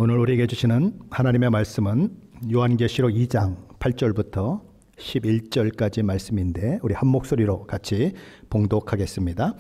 오늘 우리에게 주시는 하나님의 말씀은 요한계시록 2장 8절부터 11절까지 말씀인데 우리 한 목소리로 같이 봉독하겠습니다.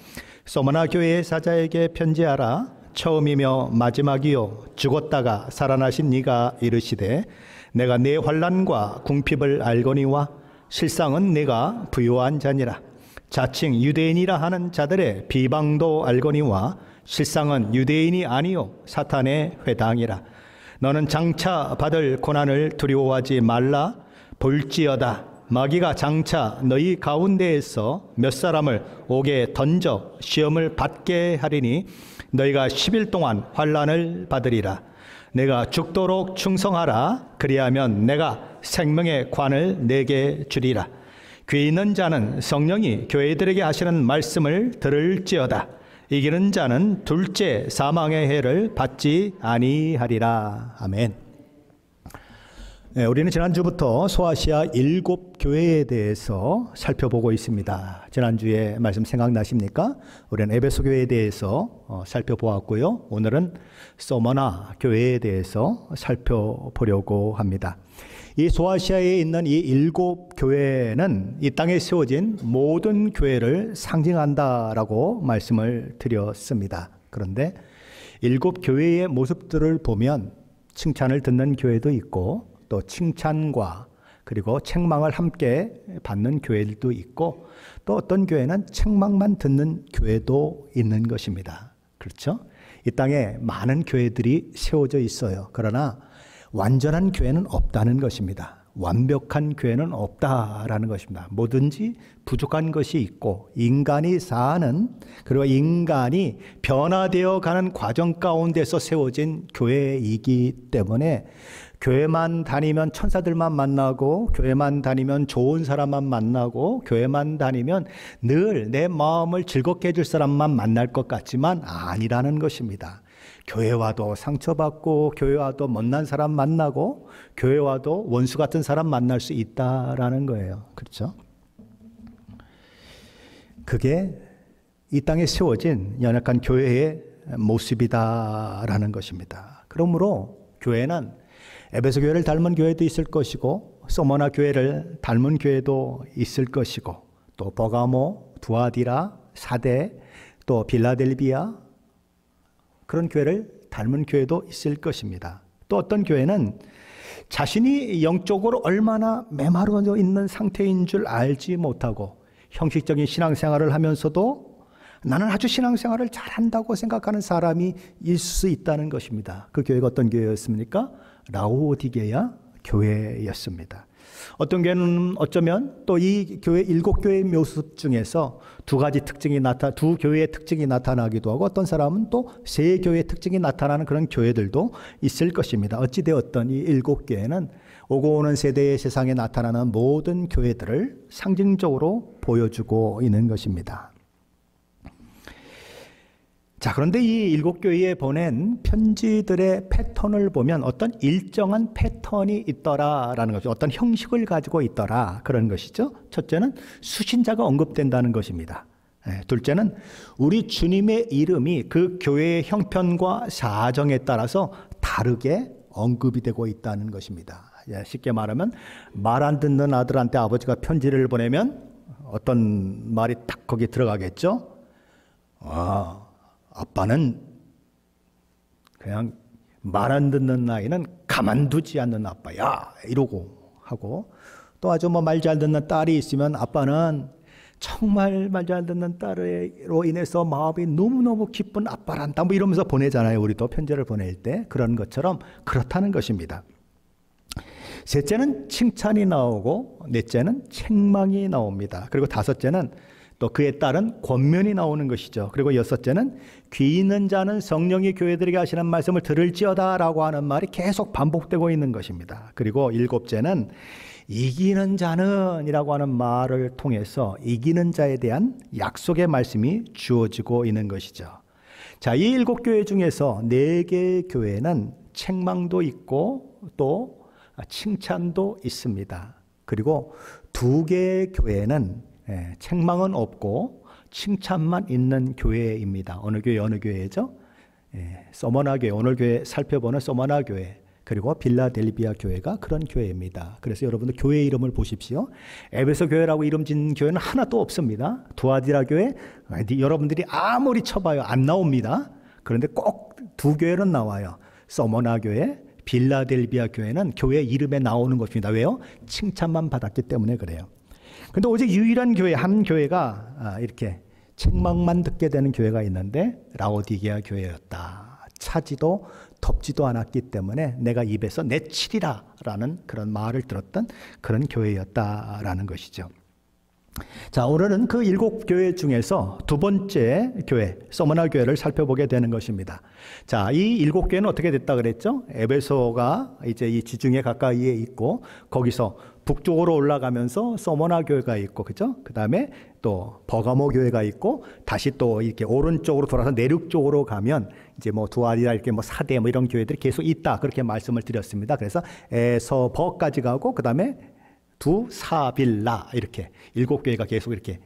소머나 교회의 사자에게 편지하라. 처음이며 마지막이요 죽었다가 살아나신 네가 이르시되 내가 네 환난과 궁핍을 알거니와 실상은 네가 부요한 자니라. 자칭 유대인이라 하는 자들의 비방도 알거니와 실상은 유대인이 아니요 사탄의 회당이라. 너는 장차 받을 고난을 두려워하지 말라. 볼지어다 마귀가 장차 너희 가운데에서 몇 사람을 옥에 던져 시험을 받게 하리니 너희가 10일 동안 환난을 받으리라. 내가 죽도록 충성하라. 그리하면 내가 생명의 관을 내게 주리라. 귀 있는 자는 성령이 교회들에게 하시는 말씀을 들을지어다. 이기는 자는 둘째 사망의 해를 받지 아니하리라. 아멘. 네, 우리는 지난주부터 소아시아 7교회에 대해서 살펴보고 있습니다. 지난주에 말씀 생각나십니까? 우리는 에베소 교회에 대해서 살펴보았고요. 오늘은 소머나 교회에 대해서 살펴보려고 합니다. 이 소아시아에 있는 이 7교회는 이 땅에 세워진 모든 교회를 상징한다라고 말씀을 드렸습니다. 그런데 7교회의 모습들을 보면 칭찬을 듣는 교회도 있고 또 칭찬과 그리고 책망을 함께 받는 교회들도 있고 또 어떤 교회는 책망만 듣는 교회도 있는 것입니다. 그렇죠? 이 땅에 많은 교회들이 세워져 있어요. 그러나 완전한 교회는 없다는 것입니다. 완벽한 교회는 없다라는 것입니다. 뭐든지 부족한 것이 있고 인간이 사는 그리고 인간이 변화되어 가는 과정 가운데서 세워진 교회이기 때문에 교회만 다니면 천사들만 만나고 교회만 다니면 좋은 사람만 만나고 교회만 다니면 늘 내 마음을 즐겁게 해줄 사람만 만날 것 같지만 아니라는 것입니다. 교회와도 상처받고 교회와도 못난 사람 만나고 교회와도 원수 같은 사람 만날 수 있다라는 거예요. 그렇죠? 그게 이 땅에 세워진 연약한 교회의 모습이다라는 것입니다. 그러므로 교회는 에베소 교회를 닮은 교회도 있을 것이고 소머나 교회를 닮은 교회도 있을 것이고 또 버가모, 두아디라, 사대, 또 빌라델비아 그런 교회를 닮은 교회도 있을 것입니다. 또 어떤 교회는 자신이 영적으로 얼마나 메마르져 있는 상태인 줄 알지 못하고 형식적인 신앙생활을 하면서도 나는 아주 신앙생활을 잘한다고 생각하는 사람이 있을 수 있다는 것입니다. 그 교회가 어떤 교회였습니까? 라오디게아 교회였습니다. 어떤 교회는 어쩌면 또 이 교회 7교회의 모습 중에서 두 교회의 특징이 나타나기도 하고 어떤 사람은 또 세 교회의 특징이 나타나는 그런 교회들도 있을 것입니다. 어찌되었든 이 7교회는 오고 오는 세대의 세상에 나타나는 모든 교회들을 상징적으로 보여주고 있는 것입니다. 자, 그런데 이 7교회에 보낸 편지들의 패턴을 보면 어떤 일정한 패턴이 있더라라는 것이죠. 어떤 형식을 가지고 있더라 그런 것이죠. 첫째는 수신자가 언급된다는 것입니다. 둘째는 우리 주님의 이름이 그 교회의 형편과 사정에 따라서 다르게 언급이 되고 있다는 것입니다. 쉽게 말하면 말 안 듣는 아들한테 아버지가 편지를 보내면 어떤 말이 딱 거기 들어가겠죠. 아빠는 그냥 말 안 듣는 아이는 가만두지 않는 아빠야 이러고 하고 또 아주 말 잘 듣는 딸이 있으면 아빠는 정말 말 잘 듣는 딸로 인해서 마음이 너무너무 기쁜 아빠란다 이러면서 보내잖아요. 우리도 편지를 보낼 때 그런 것처럼 그렇다는 것입니다. 셋째는 칭찬이 나오고 넷째는 책망이 나옵니다. 그리고 다섯째는 또 그에 따른 권면이 나오는 것이죠. 그리고 여섯째는 귀 있는 자는 성령이 교회들에게 하시는 말씀을 들을지어다 라고 하는 말이 계속 반복되고 있는 것입니다. 그리고 일곱째는 이기는 자는 이라고 하는 말을 통해서 이기는 자에 대한 약속의 말씀이 주어지고 있는 것이죠. 자, 이 7교회 중에서 4개의 교회는 책망도 있고 또 칭찬도 있습니다. 그리고 2개의 교회는 책망은 없고 칭찬만 있는 교회입니다. 어느 교회죠? 서머나 교회, 오늘 교회 살펴보는 서머나 교회, 그리고 빌라델비아 교회가 그런 교회입니다. 그래서 여러분들 교회 이름을 보십시오. 에베소 교회라고 이름 짓는 교회는 하나도 없습니다. 두아디라 교회, 여러분들이 아무리 쳐봐요 안 나옵니다. 그런데 꼭 두 교회는 나와요. 서머나 교회, 빌라델비아 교회는 교회 이름에 나오는 것입니다. 왜요? 칭찬만 받았기 때문에 그래요. 근데 오직 유일한 교회, 한 교회가 이렇게 책망만 듣게 되는 교회가 있는데 라오디게아 교회였다. 차지도 덥지도 않았기 때문에 내가 입에서 내치리라 라는 그런 말을 들었던 그런 교회였다라는 것이죠. 자, 오늘은 그 7교회 중에서 두 번째 교회, 서머나 교회를 살펴보게 되는 것입니다. 자, 이 7교회는 어떻게 됐다 그랬죠? 에베소가 이제 이 지중해 가까이에 있고, 거기서 북쪽으로 올라가면서 서머나 교회가 있고, 그죠? 그 다음에 또 버가모 교회가 있고, 다시 또 이렇게 오른쪽으로 돌아서 내륙 쪽으로 가면 이제 뭐 두아리라 이렇게 뭐 사대 뭐 이런 교회들이 계속 있다. 그렇게 말씀을 드렸습니다. 그래서 에서버까지 가고, 그 다음에 두사빌라 이렇게 7교회가 계속 이렇게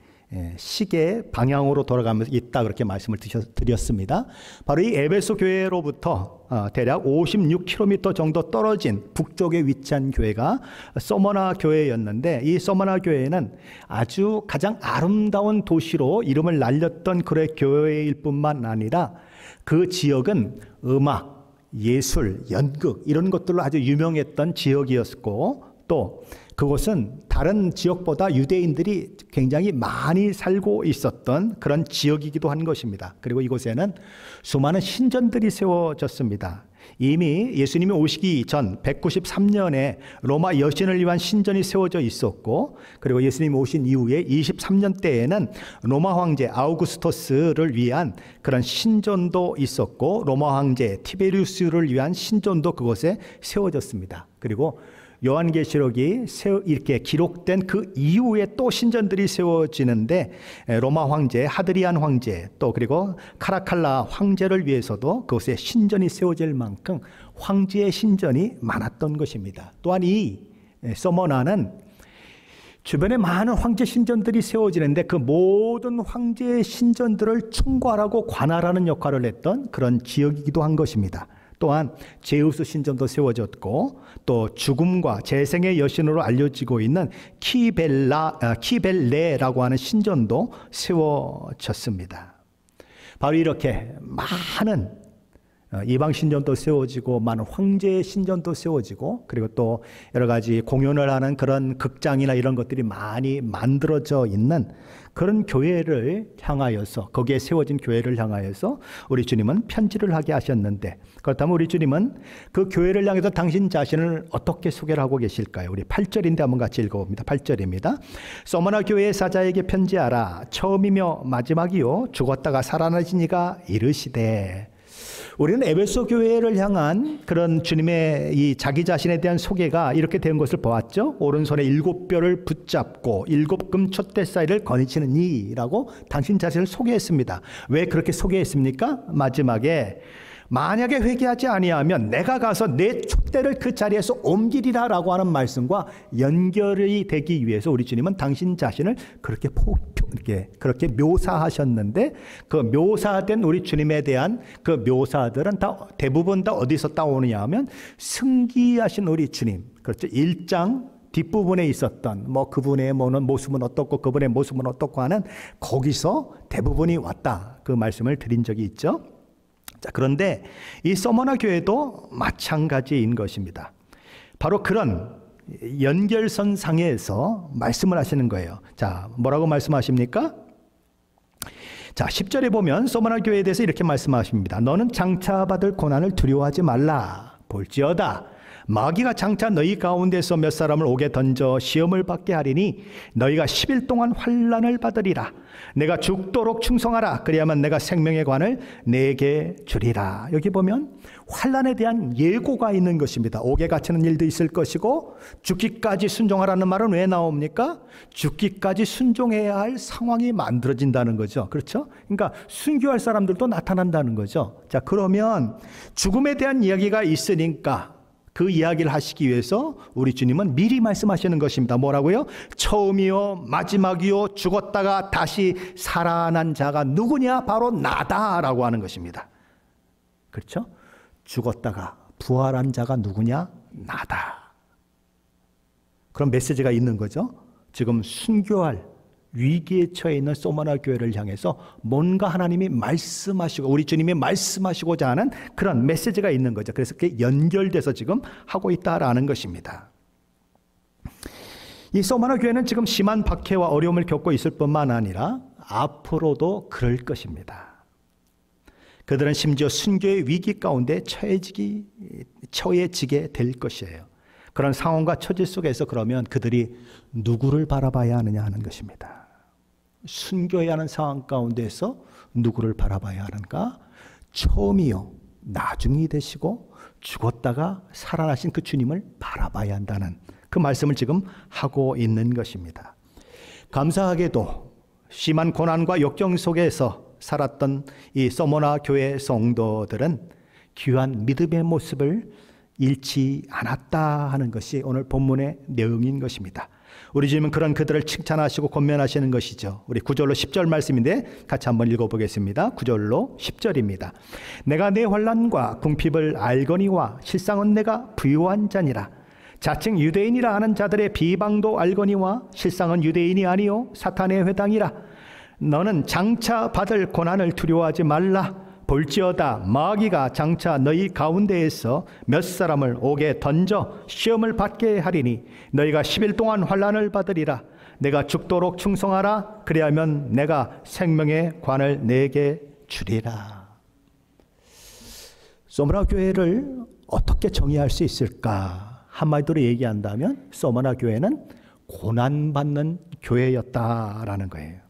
시계 방향으로 돌아가면서 있다 그렇게 말씀을 드렸습니다. 바로 이 에베소 교회로부터 대략 56km 정도 떨어진 북쪽에 위치한 교회가 서머나 교회였는데, 이 서머나 교회는 아주 가장 아름다운 도시로 이름을 날렸던 그런 교회일 뿐만 아니라 그 지역은 음악, 예술, 연극 이런 것들로 아주 유명했던 지역이었고, 또 그곳은 다른 지역보다 유대인들이 굉장히 많이 살고 있었던 그런 지역이기도 한 것입니다. 그리고 이곳에는 수많은 신전들이 세워졌습니다. 이미 예수님이 오시기 전 193년에 로마 여신을 위한 신전이 세워져 있었고, 그리고 예수님이 오신 이후에 23년대에는 로마 황제 아우구스토스를 위한 그런 신전도 있었고, 로마 황제 티베리우스를 위한 신전도 그곳에 세워졌습니다. 그리고 요한계시록이 이렇게 기록된 그 이후에 또 신전들이 세워지는데, 로마 황제 하드리안 황제, 또 그리고 카라칼라 황제를 위해서도 그곳에 신전이 세워질 만큼 황제의 신전이 많았던 것입니다. 또한 이 서머나는 주변에 많은 황제 신전들이 세워지는데 그 모든 황제의 신전들을 총괄하고 관할하는 역할을 했던 그런 지역이기도 한 것입니다. 또한 제우스 신전도 세워졌고, 또 죽음과 재생의 여신으로 알려지고 있는 키벨레라고 하는 신전도 세워졌습니다. 바로 이렇게 많은 이방 신전도 세워지고, 많은 황제의 신전도 세워지고, 그리고 또 여러 가지 공연을 하는 그런 극장이나 이런 것들이 많이 만들어져 있는 그런 교회를 향하여서, 거기에 세워진 교회를 향하여서 우리 주님은 편지를 하게 하셨는데, 그렇다면 우리 주님은 그 교회를 향해서 당신 자신을 어떻게 소개를 하고 계실까요? 우리 8절인데 한번 같이 읽어봅니다. 8절입니다. 서머나 교회의 사자에게 편지하라. 처음이며 마지막이요 죽었다가 살아나신 이가 이르시되. 우리는 에베소 교회를 향한 그런 주님의 이 자기 자신에 대한 소개가 이렇게 된 것을 보았죠. 오른손에 7뼈를 붙잡고 7금 촛대 사이를 거니치는 이라고 당신 자신을 소개했습니다. 왜 그렇게 소개했습니까? 마지막에 만약에 회개하지 아니하면 내가 가서 내 촛대를 그 자리에서 옮기리라 라고 하는 말씀과 연결이 되기 위해서 우리 주님은 당신 자신을 그렇게 묘사하셨는데, 그 묘사된 우리 주님에 대한 그 묘사들은 대부분 다 어디서 따오느냐 하면 승기하신 우리 주님, 그렇죠, 1장 뒷부분에 있었던 뭐 그분의 모습은 어떻고 그분의 모습은 어떻고 하는 거기서 대부분이 왔다, 그 말씀을 드린 적이 있죠. 자, 그런데 이 서머나 교회도 마찬가지인 것입니다. 바로 그런 연결선상에서 말씀을 하시는 거예요. 자, 뭐라고 말씀하십니까? 자, 10절에 보면 서머나 교회에 대해서 이렇게 말씀하십니다. 너는 장차 받을 고난을 두려워하지 말라. 볼지어다 마귀가 장차 너희 가운데서 몇 사람을 옥에 던져 시험을 받게 하리니 너희가 10일 동안 환난을 받으리라. 내가 죽도록 충성하라. 그래야만 내가 생명의 관을 내게 주리라. 여기 보면 환난에 대한 예고가 있는 것입니다. 옥에 갇히는 일도 있을 것이고, 죽기까지 순종하라는 말은 왜 나옵니까? 죽기까지 순종해야 할 상황이 만들어진다는 거죠. 그렇죠? 그러니까 순교할 사람들도 나타난다는 거죠. 자, 그러면 죽음에 대한 이야기가 있으니까 그 이야기를 하시기 위해서 우리 주님은 미리 말씀하시는 것입니다. 뭐라고요? 처음이요 마지막이요 죽었다가 다시 살아난 자가 누구냐? 바로 나다라고 하는 것입니다. 그렇죠? 죽었다가 부활한 자가 누구냐? 나다. 그런 메시지가 있는 거죠. 지금 순교할 위기에 처해 있는 소마나 교회를 향해서 뭔가 하나님이 말씀하시고 우리 주님이 말씀하시고자 하는 그런 메시지가 있는 거죠. 그래서 그게 연결돼서 지금 하고 있다라는 것입니다. 이 소마나 교회는 지금 심한 박해와 어려움을 겪고 있을 뿐만 아니라 앞으로도 그럴 것입니다. 그들은 심지어 순교의 위기 가운데 처해지게 될 것이에요. 그런 상황과 처지 속에서 그러면 그들이 누구를 바라봐야 하느냐 하는 것입니다. 순교해야 하는 상황 가운데서 누구를 바라봐야 하는가? 처음이요 나중이 되시고 죽었다가 살아나신 그 주님을 바라봐야 한다는 그 말씀을 지금 하고 있는 것입니다. 감사하게도 심한 고난과 역경 속에서 살았던 이 서모나 교회 성도들은 귀한 믿음의 모습을 잃지 않았다 하는 것이 오늘 본문의 내용인 것입니다. 우리 주님은 그런 그들을 칭찬하시고 권면하시는 것이죠. 우리 9절로 10절 말씀인데 같이 한번 읽어보겠습니다. 9절로 10절입니다. 내가 내 환난과 궁핍을 알거니와 실상은 내가 부유한 자니라. 자칭 유대인이라 하는 자들의 비방도 알거니와 실상은 유대인이 아니요 사탄의 회당이라. 너는 장차 받을 고난을 두려워하지 말라. 볼지어다 마귀가 장차 너희 가운데에서 몇 사람을 옥에 던져 시험을 받게 하리니 너희가 10일 동안 환난을 받으리라. 내가 죽도록 충성하라. 그리하면 내가 생명의 관을 내게 주리라. 소마나 교회를 어떻게 정의할 수 있을까? 한마디로 얘기한다면 소마나 교회는 고난받는 교회였다라는 거예요.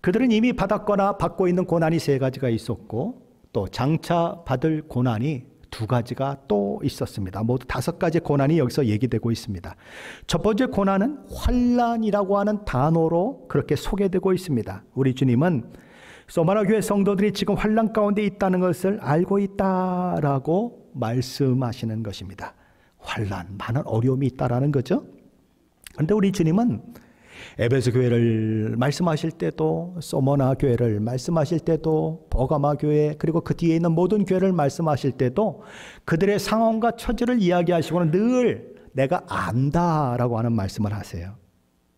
그들은 이미 받았거나 받고 있는 고난이 세 가지가 있었고 또 장차 받을 고난이 두 가지가 또 있었습니다. 모두 5가지 고난이 여기서 얘기되고 있습니다. 첫 번째 고난은 환난이라고 하는 단어로 그렇게 소개되고 있습니다. 우리 주님은 소마나 교회 성도들이 지금 환난 가운데 있다는 것을 알고 있다라고 말씀하시는 것입니다. 환난, 많은 어려움이 있다라는 거죠. 그런데 우리 주님은 에베소 교회를 말씀하실 때도 소모나 교회를 말씀하실 때도 버가마 교회 그리고 그 뒤에 있는 모든 교회를 말씀하실 때도 그들의 상황과 처지를 이야기하시고는 늘 내가 안다라고 하는 말씀을 하세요.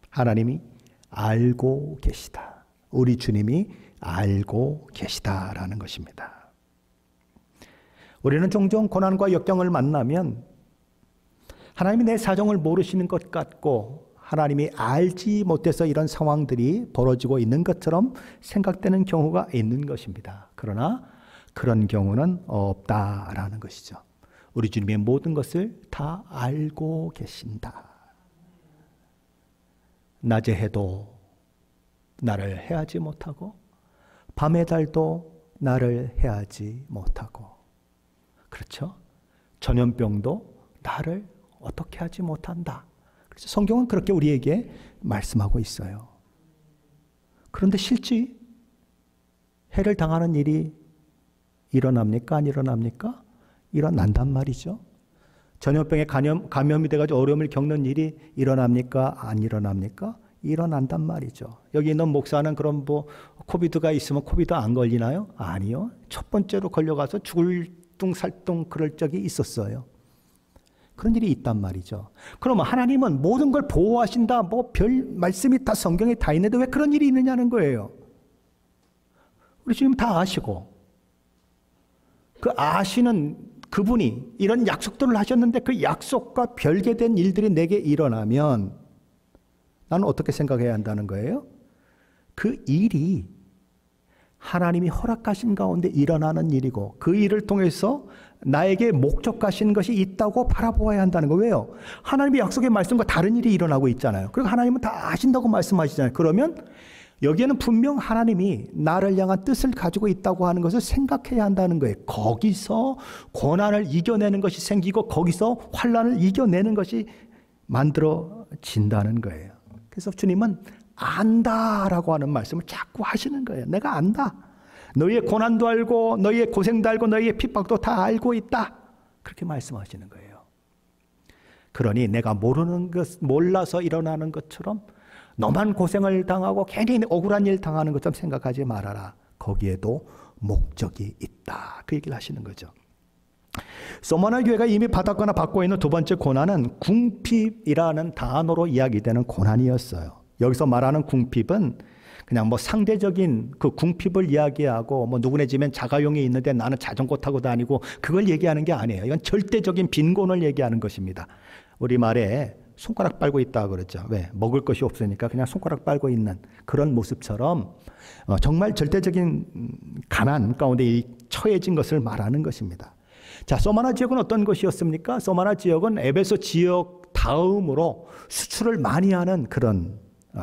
하나님이 알고 계시다. 우리 주님이 알고 계시다라는 것입니다. 우리는 종종 고난과 역경을 만나면 하나님이 내 사정을 모르시는 것 같고 하나님이 알지 못해서 이런 상황들이 벌어지고 있는 것처럼 생각되는 경우가 있는 것입니다. 그러나 그런 경우는 없다라는 것이죠. 우리 주님의 모든 것을 다 알고 계신다. 낮에 해도 나를 해하지 못하고 밤의 달도 나를 해하지 못하고 그렇죠? 전염병도 나를 어떻게 하지 못한다. 그래서 성경은 그렇게 우리에게 말씀하고 있어요. 그런데 실제 해를 당하는 일이 일어납니까? 안 일어납니까? 일어난단 말이죠. 전염병에 감염이 돼가지고 어려움을 겪는 일이 일어납니까? 안 일어납니까? 일어난단 말이죠. 여기 있는 목사는 그럼 코비드가 있으면 코비드 안 걸리나요? 아니요. 첫 번째로 걸려가서 죽을 둥살둥 그럴 적이 있었어요. 그런 일이 있단 말이죠. 그러면 하나님은 모든 걸 보호하신다. 별 말씀이 다 성경에 다 있는데 왜 그런 일이 있느냐는 거예요. 우리 주님 다 아시고 그 아시는 그분이 이런 약속들을 하셨는데 그 약속과 별개된 일들이 내게 일어나면 나는 어떻게 생각해야 한다는 거예요? 그 일이 하나님이 허락하신 가운데 일어나는 일이고 그 일을 통해서 나에게 목적하신 것이 있다고 바라보아야 한다는 거예요. 왜요? 하나님의 약속의 말씀과 다른 일이 일어나고 있잖아요. 그리고 하나님은 다 아신다고 말씀하시잖아요. 그러면 여기에는 분명 하나님이 나를 향한 뜻을 가지고 있다고 하는 것을 생각해야 한다는 거예요. 거기서 고난을 이겨내는 것이 생기고 거기서 환난을 이겨내는 것이 만들어진다는 거예요. 그래서 주님은 안다라고 하는 말씀을 자꾸 하시는 거예요. 내가 안다. 너희의 고난도 알고 너희의 고생도 알고 너희의 핍박도 다 알고 있다. 그렇게 말씀하시는 거예요. 그러니 내가 모르는 것, 몰라서 일어나는 것처럼 너만 고생을 당하고 괜히 억울한 일 당하는 것처럼 생각하지 말아라. 거기에도 목적이 있다. 그 얘기를 하시는 거죠. 소마나 교회가 이미 받았거나 받고 있는 두 번째 고난은 궁핍이라는 단어로 이야기되는 고난이었어요. 여기서 말하는 궁핍은 그냥 뭐 상대적인 그 궁핍을 이야기하고 뭐 누구네 집엔 자가용이 있는데 나는 자전거 타고 다니고 그걸 얘기하는 게 아니에요. 이건 절대적인 빈곤을 얘기하는 것입니다. 우리 말에 손가락 빨고 있다 그러죠. 왜? 먹을 것이 없으니까 그냥 손가락 빨고 있는 그런 모습처럼 정말 절대적인 가난 가운데 처해진 것을 말하는 것입니다. 자, 소마나 지역은 어떤 것이었습니까? 소마나 지역은 에베소 지역 다음으로 수출을 많이 하는 그런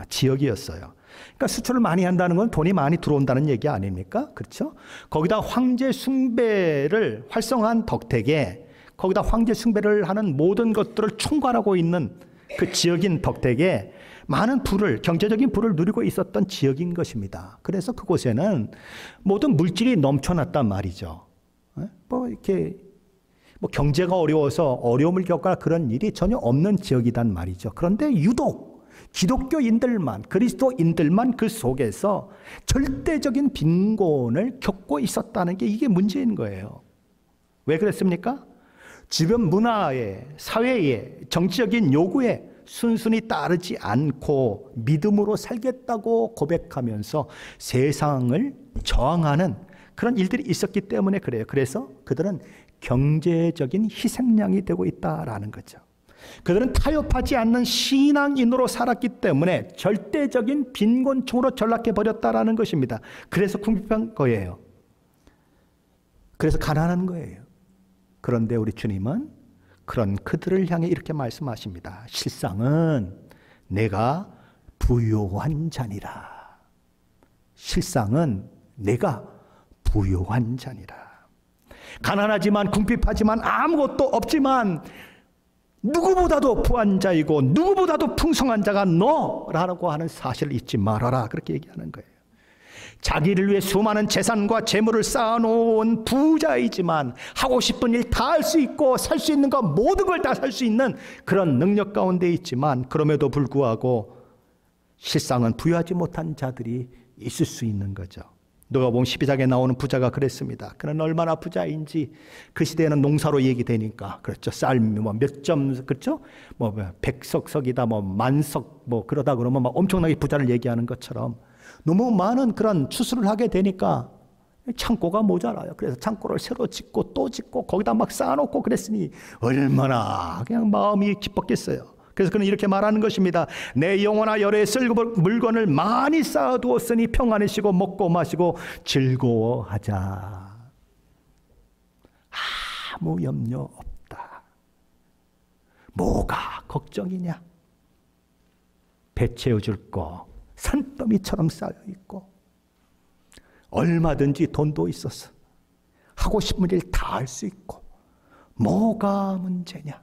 지역이었어요. 그러니까 수출을 많이 한다는 건 돈이 많이 들어온다는 얘기 아닙니까? 그렇죠? 거기다 황제 숭배를 활성화한 덕택에 거기다 황제 숭배를 하는 모든 것들을 총괄하고 있는 그 지역인 덕택에 많은 부를, 경제적인 부를 누리고 있었던 지역인 것입니다. 그래서 그곳에는 모든 물질이 넘쳐났단 말이죠. 뭐 경제가 어려워서 어려움을 겪거나 그런 일이 전혀 없는 지역이단 말이죠. 그런데 유독 기독교인들만, 그리스도인들만 그 속에서 절대적인 빈곤을 겪고 있었다는 게 이게 문제인 거예요. 왜 그랬습니까? 주변 문화에, 사회에, 정치적인 요구에 순순히 따르지 않고 믿음으로 살겠다고 고백하면서 세상을 저항하는 그런 일들이 있었기 때문에 그래요. 그래서 그들은 경제적인 희생양이 되고 있다라는 거죠. 그들은 타협하지 않는 신앙인으로 살았기 때문에 절대적인 빈곤층으로 전락해 버렸다라는 것입니다. 그래서 궁핍한 거예요. 그래서 가난한 거예요. 그런데 우리 주님은 그런 그들을 향해 이렇게 말씀하십니다. 실상은 내가 부요한 자니라. 실상은 내가 부요한 자니라. 가난하지만 궁핍하지만 아무것도 없지만 누구보다도 부한 자이고 누구보다도 풍성한 자가 너라고 하는 사실을 잊지 말아라. 그렇게 얘기하는 거예요. 자기를 위해 수많은 재산과 재물을 쌓아놓은 부자이지만 하고 싶은 일 다 할 수 있고 살 수 있는 거 모든 걸 다 살 수 있는 그런 능력 가운데 있지만 그럼에도 불구하고 실상은 부유하지 못한 자들이 있을 수 있는 거죠. 누가복음 12장에 나오는 부자가 그랬습니다. 그는 얼마나 부자인지 그 시대에는 농사로 얘기되니까 그렇죠. 쌀 뭐 몇 점 그렇죠. 뭐 백석석이다 뭐 만석 뭐 그러다 그러면 막 엄청나게 부자를 얘기하는 것처럼 너무 많은 그런 추수를 하게 되니까 창고가 모자라요. 그래서 창고를 새로 짓고 또 짓고 거기다 막 쌓아놓고 그랬으니 얼마나 그냥 마음이 기뻤겠어요. 그래서 그는 이렇게 말하는 것입니다. 내 영혼아 열에 쓸 물건을 많이 쌓아두었으니 평안해지고 먹고 마시고 즐거워하자. 아무 염려 없다. 뭐가 걱정이냐? 배 채워줄 거 산더미처럼 쌓여있고 얼마든지 돈도 있어서 하고 싶은 일 다 할 수 있고 뭐가 문제냐?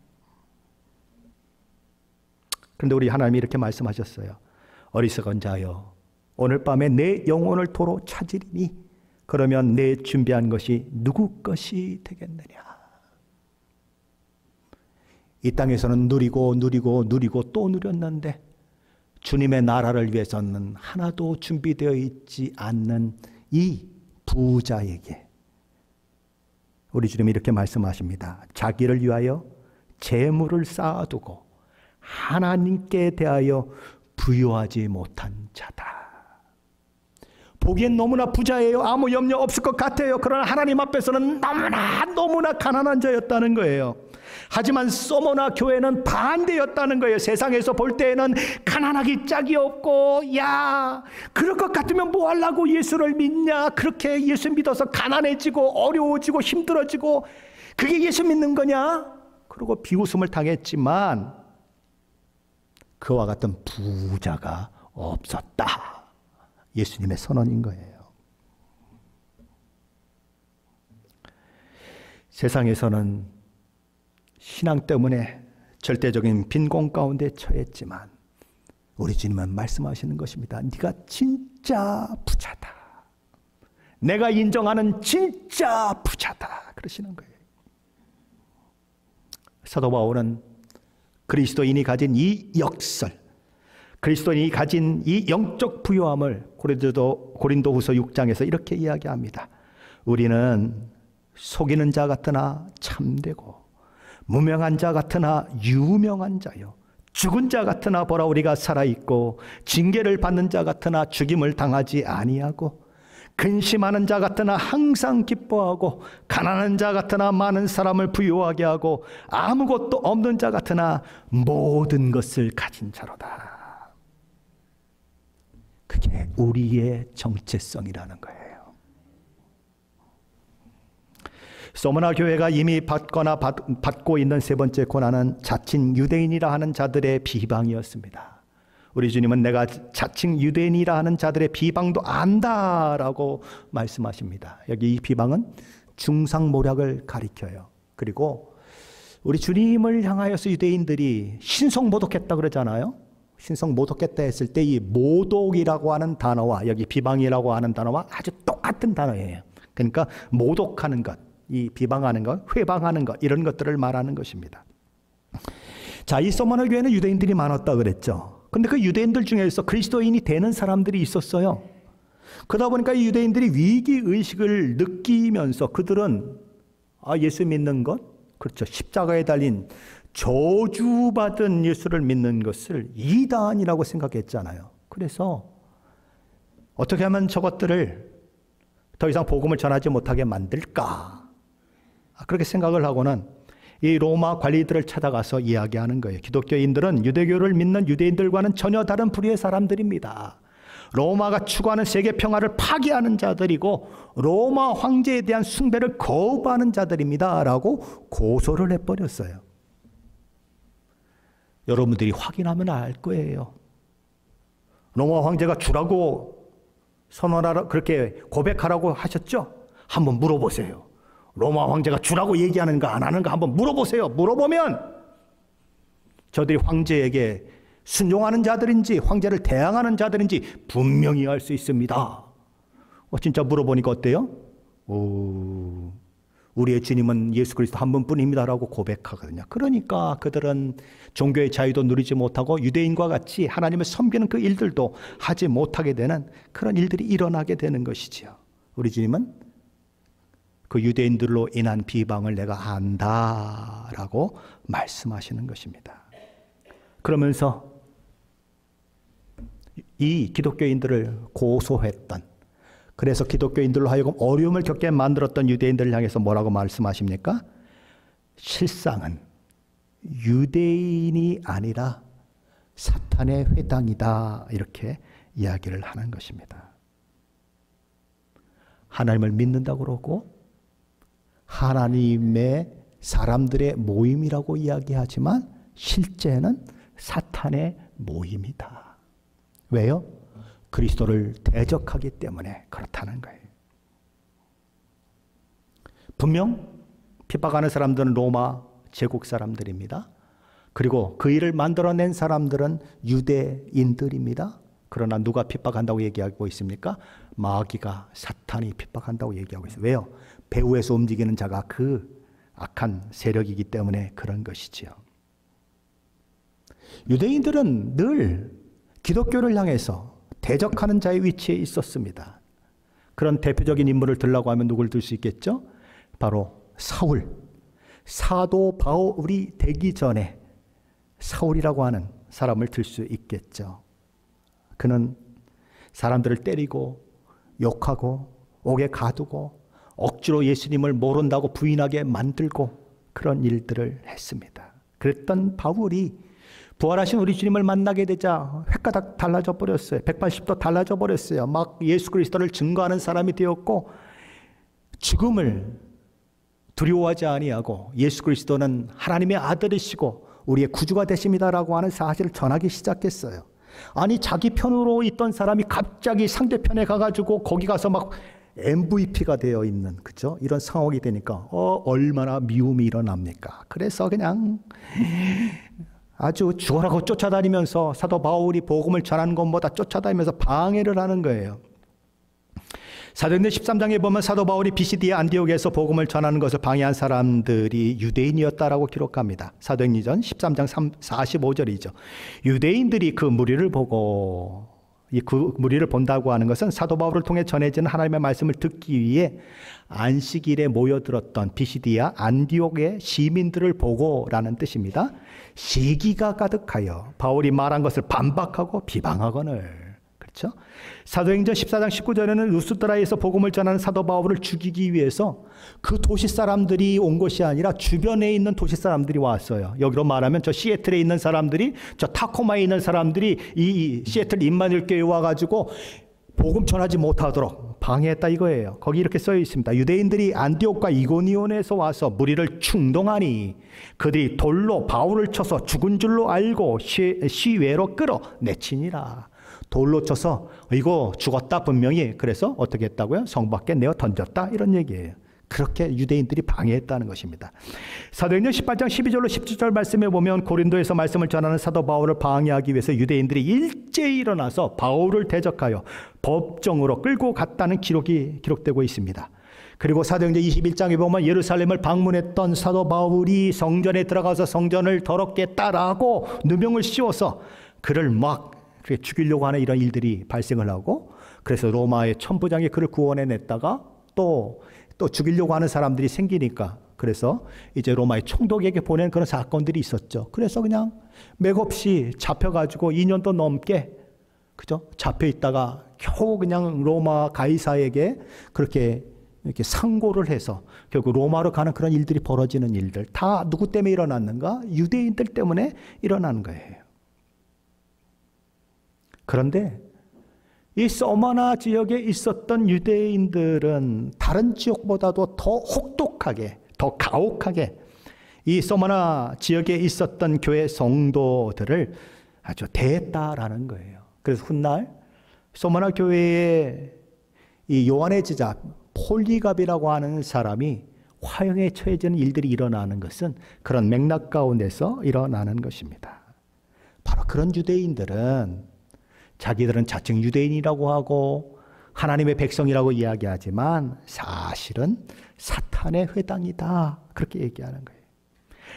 그런데 우리 하나님이 이렇게 말씀하셨어요. 어리석은 자여 오늘 밤에 내 영혼을 도로 찾으리니 그러면 내 준비한 것이 누구 것이 되겠느냐? 이 땅에서는 누리고 또 누렸는데 주님의 나라를 위해서는 하나도 준비되어 있지 않는 이 부자에게 우리 주님이 이렇게 말씀하십니다. 자기를 위하여 재물을 쌓아두고 하나님께 대하여 부유하지 못한 자다. 보기엔 너무나 부자예요. 아무 염려 없을 것 같아요. 그러나 하나님 앞에서는 너무나 가난한 자였다는 거예요. 하지만 소모나 교회는 반대였다는 거예요. 세상에서 볼 때에는 가난하기 짝이 없고 야 그럴 것 같으면 뭐 하려고 예수를 믿냐. 그렇게 예수 믿어서 가난해지고 어려워지고 힘들어지고 그게 예수 믿는 거냐. 그리고 비웃음을 당했지만 그와 같은 부자가 없었다. 예수님의 선언인 거예요. 세상에서는 신앙 때문에 절대적인 빈곤 가운데 처했지만 우리 주님은 말씀하시는 것입니다. 네가 진짜 부자다. 내가 인정하는 진짜 부자다. 그러시는 거예요. 사도 바울은 그리스도인이 가진 이 역설, 그리스도인이 가진 이 영적 부유함을 고린도후서 6장에서 이렇게 이야기합니다. 우리는 속이는 자 같으나 참되고 무명한 자 같으나 유명한 자요, 죽은 자 같으나 보라 우리가 살아있고 징계를 받는 자 같으나 죽임을 당하지 아니하고 근심하는 자 같으나 항상 기뻐하고 가난한 자 같으나 많은 사람을 부유하게 하고 아무것도 없는 자 같으나 모든 것을 가진 자로다. 그게 우리의 정체성이라는 거예요. 소머나 교회가 이미 받거나 받고 있는 세 번째 고난은 자칭 유대인이라 하는 자들의 비방이었습니다. 우리 주님은 내가 자칭 유대인이라 하는 자들의 비방도 안다라고 말씀하십니다. 여기 이 비방은 중상모략을 가리켜요. 그리고 우리 주님을 향하여서 유대인들이 신성모독했다 그러잖아요. 신성모독했다 했을 때 이 모독이라고 하는 단어와 여기 비방이라고 하는 단어와 아주 똑같은 단어예요. 그러니까 모독하는 것, 이 비방하는 것, 회방하는 것, 이런 것들을 말하는 것입니다. 자, 이 소머나 교회는 유대인들이 많았다 그랬죠. 근데 그 유대인들 중에서 그리스도인이 되는 사람들이 있었어요. 그러다 보니까 이 유대인들이 위기의식을 느끼면서 그들은 예수 믿는 것, 그렇죠, 십자가에 달린 저주받은 예수를 믿는 것을 이단이라고 생각했잖아요. 그래서 어떻게 하면 저것들을 더 이상 복음을 전하지 못하게 만들까, 그렇게 생각을 하고는 이 로마 관리들을 찾아가서 이야기하는 거예요. 기독교인들은 유대교를 믿는 유대인들과는 전혀 다른 부류의 사람들입니다. 로마가 추구하는 세계 평화를 파괴하는 자들이고 로마 황제에 대한 숭배를 거부하는 자들입니다 라고 고소를 해버렸어요. 여러분들이 확인하면 알 거예요. 로마 황제가 주라고 선언하라, 그렇게 고백하라고 하셨죠? 한번 물어보세요. 로마 황제가 주라고 얘기하는가 안 하는가 한번 물어보세요. 물어보면 저들이 황제에게 순종하는 자들인지 황제를 대항하는 자들인지 분명히 알 수 있습니다. 진짜 물어보니까 어때요? 우리의 주님은 예수 그리스도 한 분뿐입니다라고 고백하거든요. 그러니까 그들은 종교의 자유도 누리지 못하고 유대인과 같이 하나님을 섬기는 그 일들도 하지 못하게 되는 그런 일들이 일어나게 되는 것이지요. 우리 주님은 그 유대인들로 인한 비방을 내가 안다라고 말씀하시는 것입니다. 그러면서 이 기독교인들을 고소했던, 그래서 기독교인들로 하여금 어려움을 겪게 만들었던 유대인들을 향해서 뭐라고 말씀하십니까? 실상은 유대인이 아니라 사탄의 회당이다, 이렇게 이야기를 하는 것입니다. 하나님을 믿는다고 그러고 하나님의 사람들의 모임이라고 이야기하지만 실제는 사탄의 모임이다. 왜요? 그리스도를 대적하기 때문에 그렇다는 거예요. 분명 핍박하는 사람들은 로마 제국 사람들입니다. 그리고 그 일을 만들어낸 사람들은 유대인들입니다. 그러나 누가 핍박한다고 얘기하고 있습니까? 마귀가, 사탄이 핍박한다고 얘기하고 있어요. 왜요? 배후에서 움직이는 자가 그 악한 세력이기 때문에 그런 것이지요. 유대인들은 늘 기독교를 향해서 대적하는 자의 위치에 있었습니다. 그런 대표적인 인물을 들라고 하면 누굴 들 수 있겠죠? 바로 사울. 사도 바울이 되기 전에 사울이라고 하는 사람을 들 수 있겠죠. 그는 사람들을 때리고 욕하고 옥에 가두고 억지로 예수님을 모른다고 부인하게 만들고 그런 일들을 했습니다. 그랬던 바울이 부활하신 우리 주님을 만나게 되자 획가닥 달라져 버렸어요. 180도 달라져 버렸어요. 막 예수 그리스도를 증거하는 사람이 되었고 죽음을 두려워하지 아니하고 예수 그리스도는 하나님의 아들이시고 우리의 구주가 되십니다라고 하는 사실을 전하기 시작했어요. 아니, 자기 편으로 있던 사람이 갑자기 상대편에 가가지고 거기 가서 막 MVP가 되어 있는, 그죠? 이런 상황이 되니까 얼마나 미움이 일어납니까? 그래서 그냥 아주 죽어라고 쫓아다니면서 사도 바울이 복음을 전하는 것보다 쫓아다니면서 방해를 하는 거예요. 사도행전 13장에 보면 사도 바울이 비시디아 안디옥에서 복음을 전하는 것을 방해한 사람들이 유대인이었다라고 기록합니다. 사도행전 13장 45절이죠. 유대인들이 그 무리를 보고 그 무리를 본다고 하는 것은 사도 바울을 통해 전해지는 하나님의 말씀을 듣기 위해 안식일에 모여들었던 비시디아 안디옥의 시민들을 보고라는 뜻입니다. 시기가 가득하여 바울이 말한 것을 반박하고 비방하거늘. 그렇죠? 사도행전 14장 19절에는 루스드라에서 복음을 전하는 사도 바울을 죽이기 위해서 그 도시 사람들이 온 것이 아니라 주변에 있는 도시 사람들이 왔어요. 여기로 말하면 저 시애틀에 있는 사람들이, 저 타코마에 있는 사람들이 이 시애틀 임마누엘 교회에 와가지고 복음 전하지 못하도록 방해했다 이거예요. 거기 이렇게 써 있습니다. 유대인들이 안디옥과 이고니온에서 와서 무리를 충동하니 그들이 돌로 바울을 쳐서 죽은 줄로 알고 시외로 끌어내치니라. 돌로 쳐서 이거 죽었다 분명히. 그래서 어떻게 했다고요? 성 밖에 내어 던졌다 이런 얘기예요. 그렇게 유대인들이 방해했다는 것입니다. 사도행전 18장 12절로 17절 말씀에 보면 고린도에서 말씀을 전하는 사도 바울을 방해하기 위해서 유대인들이 일제히 일어나서 바울을 대적하여 법정으로 끌고 갔다는 기록이 기록되고 있습니다. 그리고 사도행전 21장에 보면 예루살렘을 방문했던 사도 바울이 성전에 들어가서 성전을 더럽게 했다라고 누명을 씌워서 그를 막 죽이려고 하는 이런 일들이 발생을 하고, 그래서 로마의 천부장이 그를 구원해냈다가 또 죽이려고 하는 사람들이 생기니까 그래서 이제 로마의 총독에게 보낸 그런 사건들이 있었죠. 그래서 그냥 맥없이 잡혀가지고 2년도 넘게 그죠? 잡혀 있다가 겨우 그냥 로마 가이사에게 그렇게 이렇게 상고를 해서 결국 로마로 가는 그런 일들이 벌어지는 일들 다 누구 때문에 일어났는가? 유대인들 때문에 일어나는 거예요. 그런데 이 서머나 지역에 있었던 유대인들은 다른 지역보다도 더 혹독하게, 더 가혹하게 이 서머나 지역에 있었던 교회 성도들을 아주 대했다라는 거예요. 그래서 훗날 서머나 교회에 이 요한의 제자 폴리갑이라고 하는 사람이 화형에 처해지는 일들이 일어나는 것은 그런 맥락 가운데서 일어나는 것입니다. 바로 그런 유대인들은 자기들은 자칭 유대인이라고 하고 하나님의 백성이라고 이야기하지만 사실은 사탄의 회당이다. 그렇게 얘기하는 거예요.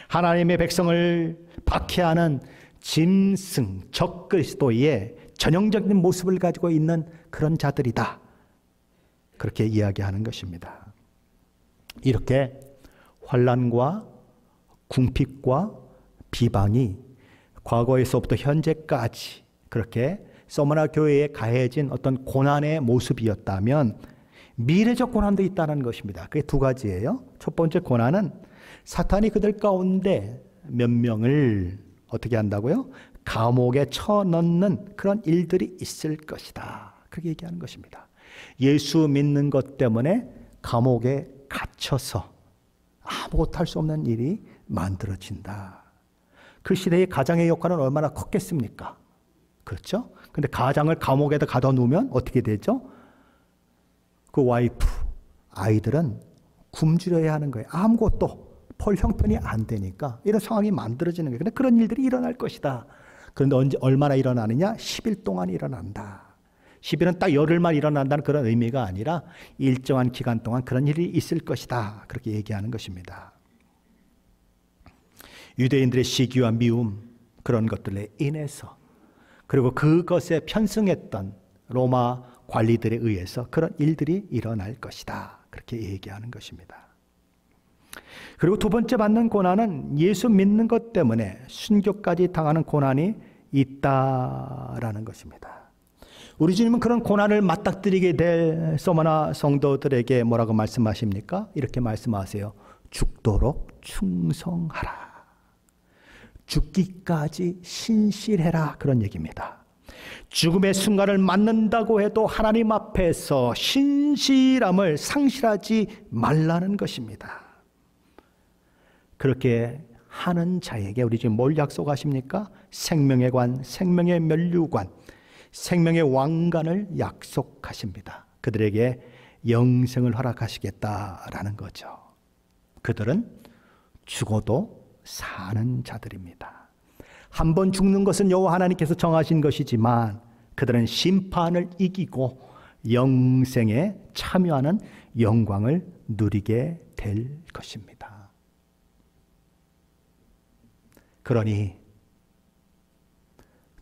하나님의 백성을 박해하는 짐승, 적그리스도의 전형적인 모습을 가지고 있는 그런 자들이다. 그렇게 이야기하는 것입니다. 이렇게 환난과 궁핍과 비방이 과거에서부터 현재까지 그렇게 서머나 교회에 가해진 어떤 고난의 모습이었다면 미래적 고난도 있다는 것입니다. 그게 두 가지예요. 첫 번째 고난은 사탄이 그들 가운데 몇 명을 어떻게 한다고요? 감옥에 쳐넣는 그런 일들이 있을 것이다. 그렇게 얘기하는 것입니다. 예수 믿는 것 때문에 감옥에 갇혀서 아무것도 할 수 없는 일이 만들어진다. 그 시대의 가장의 역할은 얼마나 컸겠습니까? 그렇죠? 근데 가장을 감옥에다 가둬놓으면 어떻게 되죠? 그 와이프, 아이들은 굶주려야 하는 거예요. 아무것도 펄 형편이 안 되니까 이런 상황이 만들어지는 거예요. 근데 그런 일들이 일어날 것이다. 그런데 언제 얼마나 일어나느냐? 10일 동안 일어난다. 10일은 딱 열흘만 일어난다는 그런 의미가 아니라 일정한 기간 동안 그런 일이 있을 것이다. 그렇게 얘기하는 것입니다. 유대인들의 시기와 미움 그런 것들에 인해서 그리고 그것에 편승했던 로마 관리들에 의해서 그런 일들이 일어날 것이다. 그렇게 얘기하는 것입니다. 그리고 두 번째 받는 고난은 예수 믿는 것 때문에 순교까지 당하는 고난이 있다라는 것입니다. 우리 주님은 그런 고난을 맞닥뜨리게 될 서머나 성도들에게 뭐라고 말씀하십니까? 이렇게 말씀하세요. 죽도록 충성하라. 죽기까지 신실해라. 그런 얘기입니다. 죽음의 순간을 맞는다고 해도 하나님 앞에서 신실함을 상실하지 말라는 것입니다. 그렇게 하는 자에게 우리 지금 뭘 약속하십니까? 생명의 관, 생명의 면류관, 생명의 왕관을 약속하십니다. 그들에게 영생을 허락하시겠다라는 거죠. 그들은 죽어도 사는 자들입니다. 한 번 죽는 것은 여호와 하나님께서 정하신 것이지만 그들은 심판을 이기고 영생에 참여하는 영광을 누리게 될 것입니다. 그러니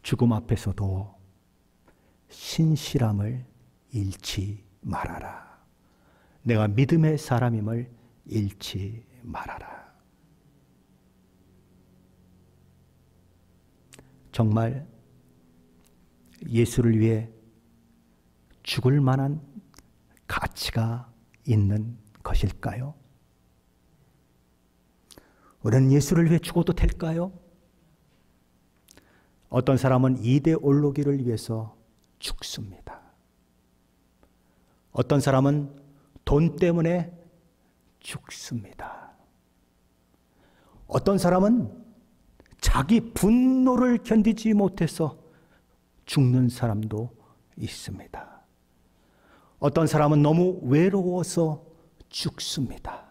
죽음 앞에서도 신실함을 잃지 말아라. 내가 믿음의 사람임을 잃지 말아라. 정말 예수를 위해 죽을 만한 가치가 있는 것일까요? 우리는 예수를 위해 죽어도 될까요? 어떤 사람은 이데올로기를 위해서 죽습니다. 어떤 사람은 돈 때문에 죽습니다. 어떤 사람은 자기 분노를 견디지 못해서 죽는 사람도 있습니다. 어떤 사람은 너무 외로워서 죽습니다.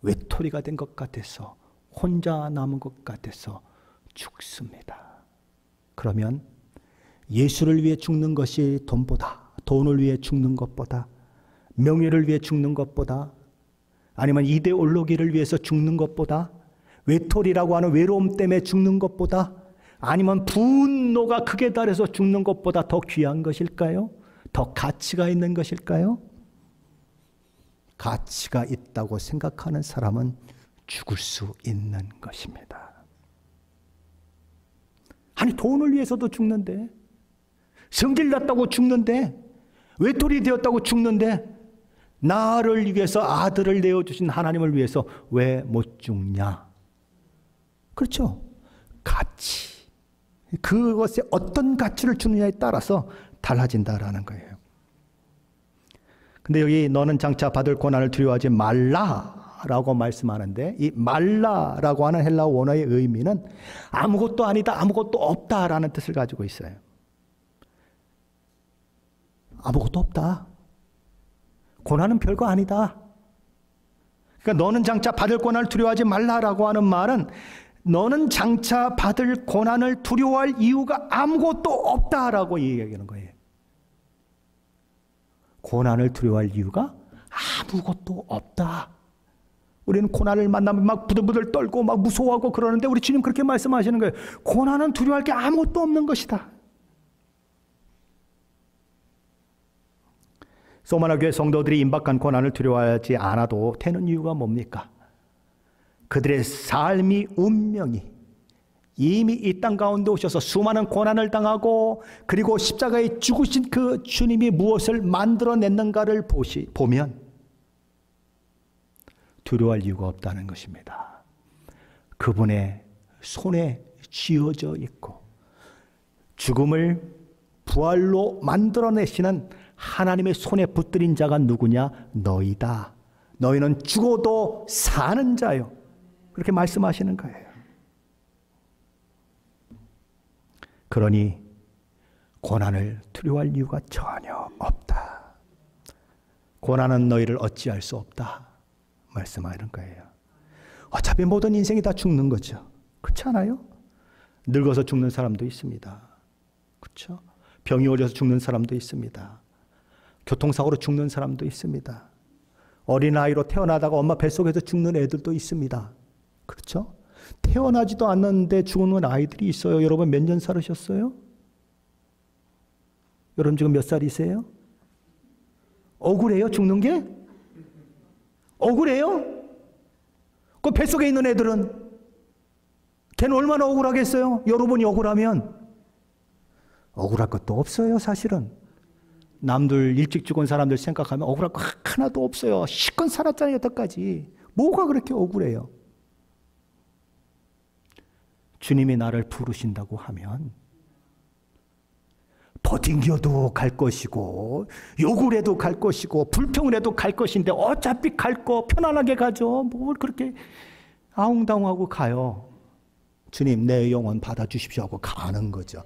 외톨이가 된 것 같아서, 혼자 남은 것 같아서 죽습니다. 그러면 예수를 위해 죽는 것이 돈을 위해 죽는 것보다, 명예를 위해 죽는 것보다, 아니면 이데올로기를 위해서 죽는 것보다, 외톨이라고 하는 외로움 때문에 죽는 것보다, 아니면 분노가 극에 달해서 죽는 것보다 더 귀한 것일까요? 더 가치가 있는 것일까요? 가치가 있다고 생각하는 사람은 죽을 수 있는 것입니다. 아니, 돈을 위해서도 죽는데, 성질 났다고 죽는데, 외톨이 되었다고 죽는데, 나를 위해서 아들을 내어주신 하나님을 위해서 왜 못 죽냐? 그렇죠? 가치. 그것에 어떤 가치를 주느냐에 따라서 달라진다라는 거예요. 근데 여기 너는 장차 받을 고난을 두려워하지 말라라고 말씀하는데, 이 말라라고 하는 헬라어 원어의 의미는 아무것도 아니다, 아무것도 없다라는 뜻을 가지고 있어요. 아무것도 없다. 고난은 별거 아니다. 그러니까 너는 장차 받을 고난을 두려워하지 말라라고 하는 말은 너는 장차 받을 고난을 두려워할 이유가 아무것도 없다라고 얘기하는 거예요. 고난을 두려워할 이유가 아무것도 없다. 우리는 고난을 만나면 막 부들부들 떨고 막 무서워하고 그러는데 우리 주님 그렇게 말씀하시는 거예요. 고난은 두려워할 게 아무것도 없는 것이다. 소마나 교회 성도들이 임박한 고난을 두려워하지 않아도 되는 이유가 뭡니까? 그들의 삶이, 운명이 이미 이 땅 가운데 오셔서 수많은 고난을 당하고 그리고 십자가에 죽으신 그 주님이 무엇을 만들어냈는가를 보면 두려워할 이유가 없다는 것입니다. 그분의 손에 쥐어져 있고 죽음을 부활로 만들어내시는 하나님의 손에 붙들린 자가 누구냐? 너희다. 너희는 죽어도 사는 자요. 그렇게 말씀하시는 거예요. 그러니 고난을 두려워할 이유가 전혀 없다. 고난은 너희를 어찌할 수 없다. 말씀하는 거예요. 어차피 모든 인생이 다 죽는 거죠. 그렇지 않아요? 늙어서 죽는 사람도 있습니다. 그렇죠? 병이 걸려서 죽는 사람도 있습니다. 교통사고로 죽는 사람도 있습니다. 어린아이로 태어나다가 엄마 뱃속에서 죽는 애들도 있습니다. 그렇죠? 태어나지도 않는데 죽는 아이들이 있어요. 여러분 몇 년 살으셨어요? 여러분 지금 몇 살이세요? 억울해요? 죽는 게? 억울해요? 그 뱃속에 있는 애들은 걔는 얼마나 억울하겠어요? 여러분이 억울하면 억울할 것도 없어요. 사실은 남들 일찍 죽은 사람들 생각하면 억울할 거 하나도 없어요. 실컷 살았잖아요. 여태까지. 뭐가 그렇게 억울해요? 주님이 나를 부르신다고 하면 버팅겨도 갈 것이고 욕을 해도 갈 것이고 불평을 해도 갈 것인데 어차피 갈 거 편안하게 가죠. 뭘 그렇게 아웅다웅하고 가요. 주님 내 영혼 받아주십시오 하고 가는 거죠.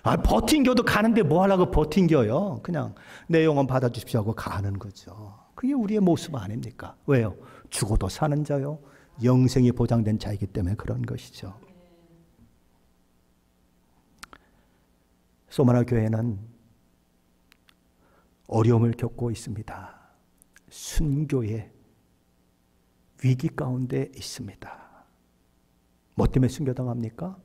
버팅겨도 가는데 뭐 하려고 버팅겨요. 그냥 내 영혼 받아주십시오 하고 가는 거죠. 그게 우리의 모습 아닙니까? 왜요? 죽어도 사는 자요. 영생이 보장된 자이기 때문에 그런 것이죠. 소마나 교회는 어려움을 겪고 있습니다. 순교의 위기 가운데 있습니다. 뭐 때문에 순교당합니까?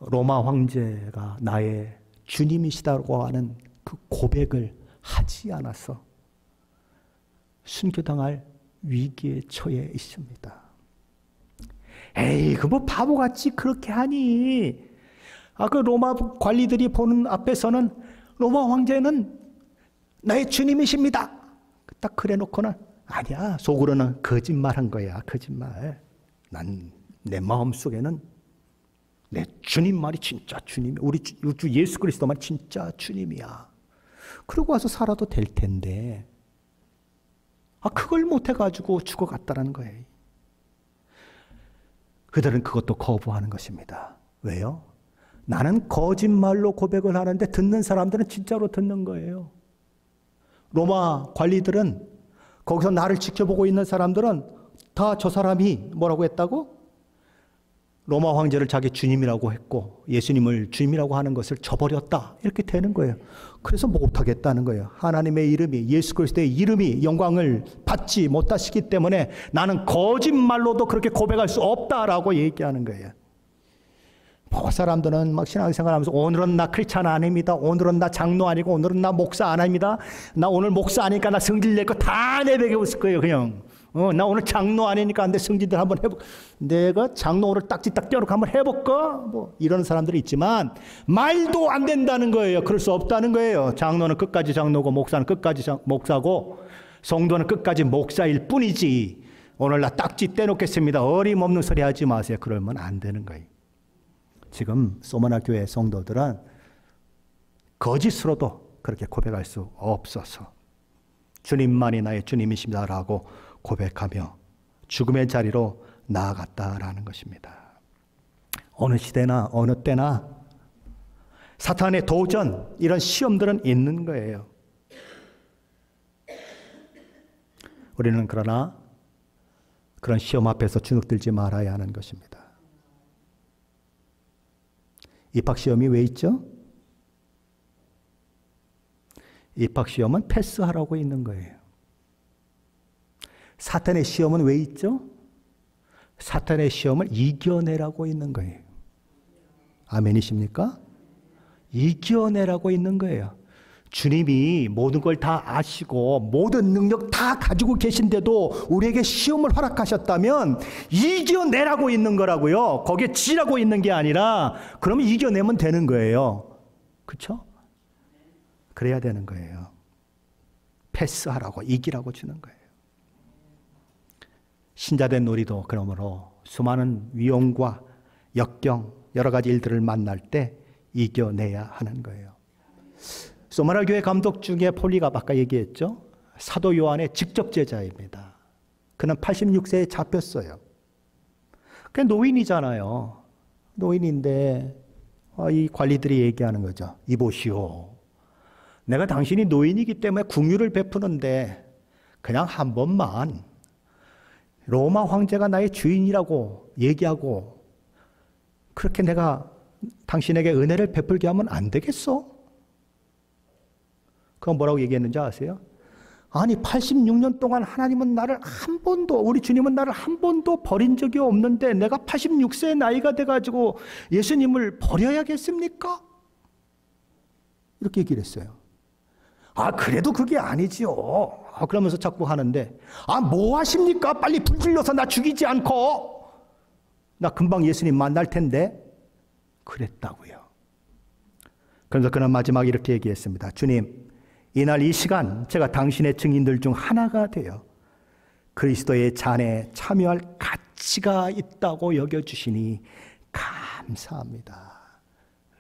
로마 황제가 나의 주님이시다고 하는 그 고백을 하지 않아서 순교당할 위기에 처해 있습니다. 에이, 그 뭐 바보같이 그렇게 하니? 그 로마 관리들이 보는 앞에서는 로마 황제는 나의 주님이십니다. 딱 그래 놓고는 아니야. 속으로는 거짓말한 거야. 거짓말. 난 내 마음속에는 내 주님 말이 진짜 주님, 우리 주 예수 그리스도 말이 진짜 주님이야. 그러고 와서 살아도 될 텐데 그걸 못해가지고 죽어갔다는 거예요. 그들은 그것도 거부하는 것입니다. 왜요? 나는 거짓말로 고백을 하는데 듣는 사람들은 진짜로 듣는 거예요. 로마 관리들은, 거기서 나를 지켜보고 있는 사람들은 다 저 사람이 뭐라고 했다고? 로마 황제를 자기 주님이라고 했고 예수님을 주님이라고 하는 것을 저버렸다. 이렇게 되는 거예요. 그래서 못하겠다는 거예요. 하나님의 이름이, 예수 그리스도의 이름이 영광을 받지 못하시기 때문에 나는 거짓말로도 그렇게 고백할 수 없다라고 얘기하는 거예요. 뭐 사람들은 막 신앙생활하면서 오늘은 나 크리스찬 아닙니다. 오늘은 나 장로 아니고 오늘은 나 목사 아닙니다. 나 오늘 목사 아니까 나 성질 낼 거 다 내뱉고 있을 거예요. 그냥 나 오늘 장로 아니니까 안 돼. 성질들 한번 해볼, 내가 장로 오늘 딱지 딱 떼어놓고 한번 해볼까? 뭐 이런 사람들이 있지만 말도 안 된다는 거예요. 그럴 수 없다는 거예요. 장로는 끝까지 장로고 목사는 끝까지 목사고 성도는 끝까지 목사일 뿐이지 오늘 나 딱지 떼놓겠습니다. 어림없는 소리 하지 마세요. 그러면 안 되는 거예요. 지금 소마나 교회 성도들은 거짓으로도 그렇게 고백할 수 없어서 주님만이 나의 주님이십니다라고 고백하며 죽음의 자리로 나아갔다라는 것입니다. 어느 시대나 어느 때나 사탄의 도전, 이런 시험들은 있는 거예요. 우리는 그러나 그런 시험 앞에서 주눅들지 말아야 하는 것입니다. 입학시험이 왜 있죠? 입학시험은 패스하라고 있는 거예요. 사탄의 시험은 왜 있죠? 사탄의 시험을 이겨내라고 있는 거예요. 아멘이십니까? 이겨내라고 있는 거예요. 주님이 모든 걸 다 아시고 모든 능력 다 가지고 계신데도 우리에게 시험을 허락하셨다면 이겨내라고 있는 거라고요. 거기에 지라고 있는 게 아니라 그러면 이겨내면 되는 거예요. 그렇죠? 그래야 되는 거예요. 패스하라고, 이기라고 주는 거예요. 신자된 우리도 그러므로 수많은 위험과 역경, 여러 가지 일들을 만날 때 이겨내야 하는 거예요. 소마나 교회 감독 중에 폴리가 아까 얘기했죠. 사도 요한의 직접 제자입니다. 그는 86세에 잡혔어요. 그냥 노인이잖아요. 노인인데 이 관리들이 얘기하는 거죠. 이보시오. 내가 당신이 노인이기 때문에 긍휼을 베푸는데 그냥 한 번만 로마 황제가 나의 주인이라고 얘기하고 그렇게 내가 당신에게 은혜를 베풀게 하면 안 되겠어? 그건 뭐라고 얘기했는지 아세요? 아니 86년 동안 하나님은 나를 한 번도, 우리 주님은 나를 한 번도 버린 적이 없는데 내가 86세의 나이가 돼가지고 예수님을 버려야겠습니까? 이렇게 얘기를 했어요. 그래도 그게 아니지요. 그러면서 자꾸 하는데 뭐 하십니까? 빨리 불 질러서 나 죽이지 않고 나 금방 예수님 만날 텐데 그랬다고요. 그래서 그는 마지막에 이렇게 얘기했습니다. 주님, 이날 이 시간 제가 당신의 증인들 중 하나가 되어 그리스도의 잔에 참여할 가치가 있다고 여겨주시니 감사합니다.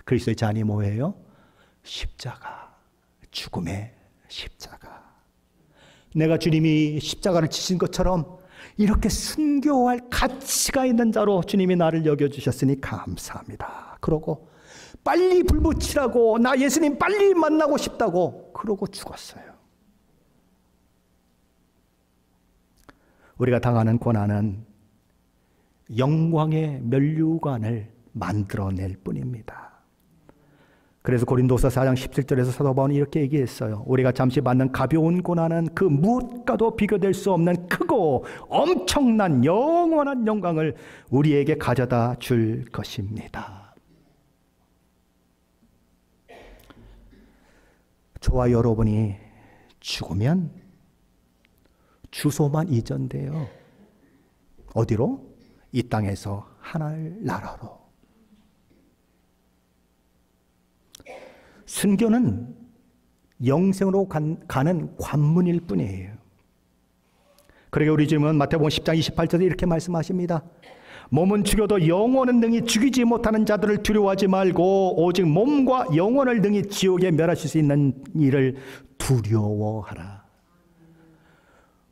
그리스도의 잔이 뭐예요? 십자가, 죽음의 십자가. 내가 주님이 십자가를 지신 것처럼 이렇게 순교할 가치가 있는 자로 주님이 나를 여겨주셨으니 감사합니다. 그러고 빨리 불 붙이라고, 나 예수님 빨리 만나고 싶다고 그러고 죽었어요. 우리가 당하는 고난은 영광의 면류관을 만들어낼 뿐입니다. 그래서 고린도서 4장 17절에서 사도 바울은 이렇게 얘기했어요. 우리가 잠시 받는 가벼운 고난은 그 무엇과도 비교될 수 없는 크고 엄청난 영원한 영광을 우리에게 가져다 줄 것입니다. 저와 여러분이 죽으면 주소만 이전돼요. 어디로? 이 땅에서 하늘나라로. 순교는 영생으로 가는 관문일 뿐이에요. 그러게 우리 주님은 마태복음 10장 28절에 이렇게 말씀하십니다. 몸은 죽여도 영혼은 능히 죽이지 못하는 자들을 두려워하지 말고 오직 몸과 영혼을 능히 지옥에 멸하실 수 있는 일을 두려워하라.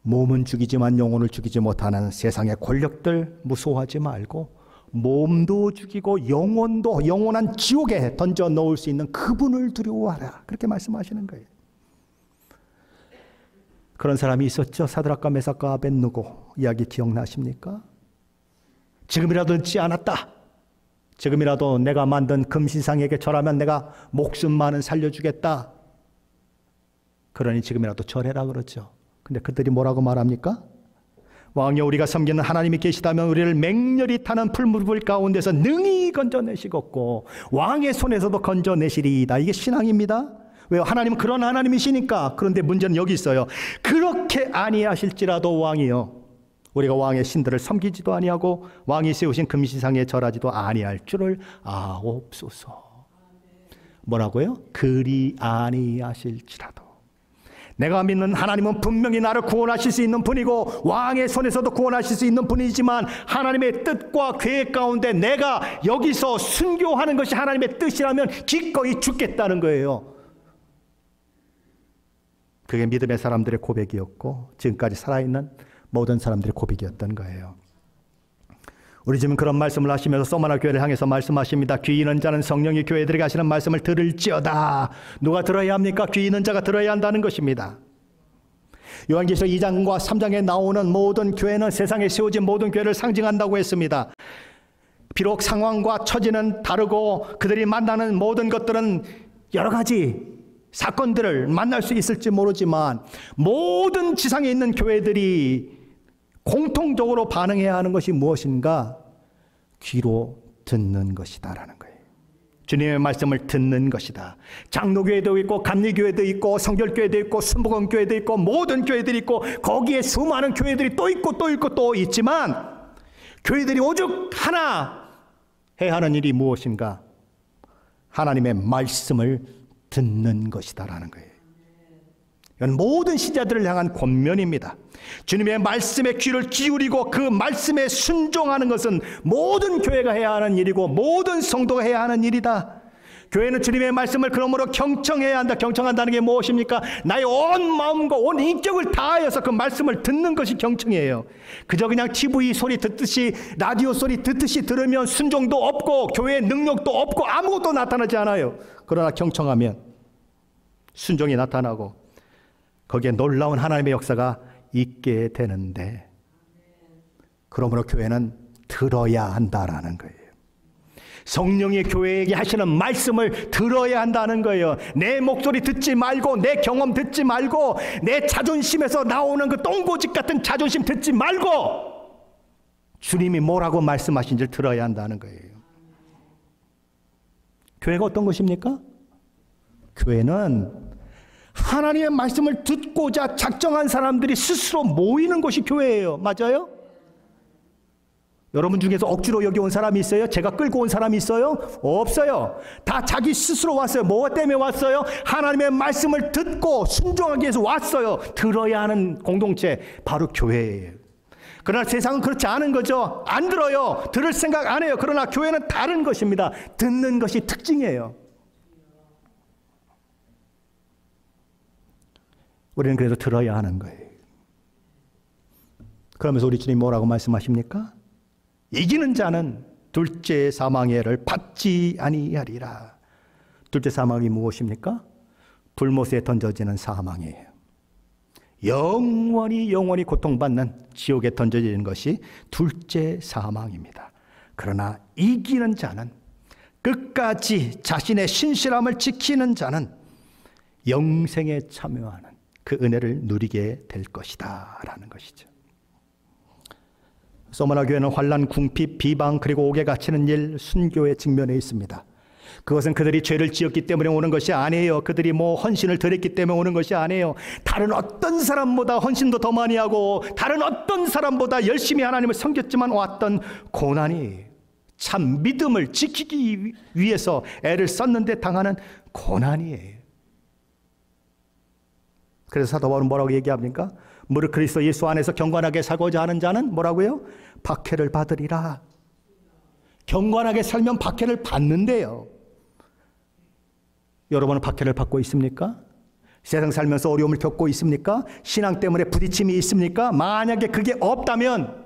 몸은 죽이지만 영혼을 죽이지 못하는 세상의 권력들 무서워하지 말고 몸도 죽이고 영혼도 영원한 지옥에 던져 넣을 수 있는 그분을 두려워하라. 그렇게 말씀하시는 거예요. 그런 사람이 있었죠. 사드락과 메삭과 아벳느고 이야기 기억나십니까? 지금이라도 늦지 않았다. 지금이라도 내가 만든 금신상에게 절하면 내가 목숨만은 살려주겠다. 그러니 지금이라도 절해라 그러죠. 근데 그들이 뭐라고 말합니까? 왕이여 우리가 섬기는 하나님이 계시다면 우리를 맹렬히 타는 풀무불 가운데서 능히 건져내시겠고 왕의 손에서도 건져내시리이다. 이게 신앙입니다. 왜요? 하나님은 그런 하나님이시니까. 그런데 문제는 여기 있어요. 그렇게 아니하실지라도 왕이여 우리가 왕의 신들을 섬기지도 아니하고 왕이 세우신 금신상에 절하지도 아니할 줄을 아옵소서. 뭐라고요? 그리 아니하실지라도. 내가 믿는 하나님은 분명히 나를 구원하실 수 있는 분이고 왕의 손에서도 구원하실 수 있는 분이지만 하나님의 뜻과 계획 가운데 내가 여기서 순교하는 것이 하나님의 뜻이라면 기꺼이 죽겠다는 거예요. 그게 믿음의 사람들의 고백이었고 지금까지 살아있는 모든 사람들의 고백이었던 거예요. 우리 지금 그런 말씀을 하시면서 소마나 교회를 향해서 말씀하십니다. 귀 있는 자는 성령이 교회들에게 하시는 말씀을 들을지어다. 누가 들어야 합니까? 귀 있는 자가 들어야 한다는 것입니다. 요한계시록 2장과 3장에 나오는 모든 교회는 세상에 세워진 모든 교회를 상징한다고 했습니다. 비록 상황과 처지는 다르고 그들이 만나는 모든 것들은 여러 가지 사건들을 만날 수 있을지 모르지만 모든 지상에 있는 교회들이 공통적으로 반응해야 하는 것이 무엇인가? 귀로 듣는 것이다라는 거예요. 주님의 말씀을 듣는 것이다. 장로교회도 있고 감리교회도 있고 성결교회도 있고 순복음교회도 있고 모든 교회들이 있고 거기에 수많은 교회들이 또 있고 또 있고 또 있지만 교회들이 오직 하나 해야 하는 일이 무엇인가? 하나님의 말씀을 듣는 것이다라는 거예요. 이건 모든 신자들을 향한 권면입니다. 주님의 말씀에 귀를 기울이고 그 말씀에 순종하는 것은 모든 교회가 해야 하는 일이고 모든 성도가 해야 하는 일이다. 교회는 주님의 말씀을 그러므로 경청해야 한다. 경청한다는 게 무엇입니까? 나의 온 마음과 온 인격을 다하여서 그 말씀을 듣는 것이 경청이에요. 그저 그냥 TV 소리 듣듯이 라디오 소리 듣듯이 들으면 순종도 없고 교회의 능력도 없고 아무것도 나타나지 않아요. 그러나 경청하면 순종이 나타나고 거기에 놀라운 하나님의 역사가 있게 되는데 그러므로 교회는 들어야 한다라는 거예요. 성령이 교회에게 하시는 말씀을 들어야 한다는 거예요. 내 목소리 듣지 말고 내 경험 듣지 말고 내 자존심에서 나오는 그 똥고집 같은 자존심 듣지 말고 주님이 뭐라고 말씀하신지를 들어야 한다는 거예요. 교회가 어떤 것입니까? 교회는 하나님의 말씀을 듣고자 작정한 사람들이 스스로 모이는 것이 교회예요. 맞아요? 여러분 중에서 억지로 여기 온 사람이 있어요? 제가 끌고 온 사람이 있어요? 없어요. 다 자기 스스로 왔어요. 뭐 때문에 왔어요? 하나님의 말씀을 듣고 순종하기 위해서 왔어요. 들어야 하는 공동체, 바로 교회예요. 그러나 세상은 그렇지 않은 거죠. 안 들어요. 들을 생각 안 해요. 그러나 교회는 다른 것입니다. 듣는 것이 특징이에요. 우리는 그래도 들어야 하는 거예요. 그러면서 우리 주님 뭐라고 말씀하십니까? 이기는 자는 둘째 사망의 해를 받지 아니하리라. 둘째 사망이 무엇입니까? 불못에 던져지는 사망이에요. 영원히 고통받는 지옥에 던져지는 것이 둘째 사망입니다. 그러나 이기는 자는, 끝까지 자신의 신실함을 지키는 자는 영생에 참여하는 그 은혜를 누리게 될 것이다 라는 것이죠. 소마나 교회는 환난, 궁핍, 비방 그리고 옥에 갇히는 일, 순교에 직면해 있습니다. 그것은 그들이 죄를 지었기 때문에 오는 것이 아니에요. 그들이 뭐 헌신을 드렸기 때문에 오는 것이 아니에요. 다른 어떤 사람보다 헌신도 더 많이 하고 다른 어떤 사람보다 열심히 하나님을 섬겼지만 왔던 고난이, 참 믿음을 지키기 위해서 애를 썼는데 당하는 고난이에요. 그래서 사도 바울은 뭐라고 얘기합니까? 무릇 그리스도 예수 안에서 경건하게 살고자 하는 자는 뭐라고요? 박해를 받으리라. 경건하게 살면 박해를 받는데요. 여러분은 박해를 받고 있습니까? 세상 살면서 어려움을 겪고 있습니까? 신앙 때문에 부딪힘이 있습니까? 만약에 그게 없다면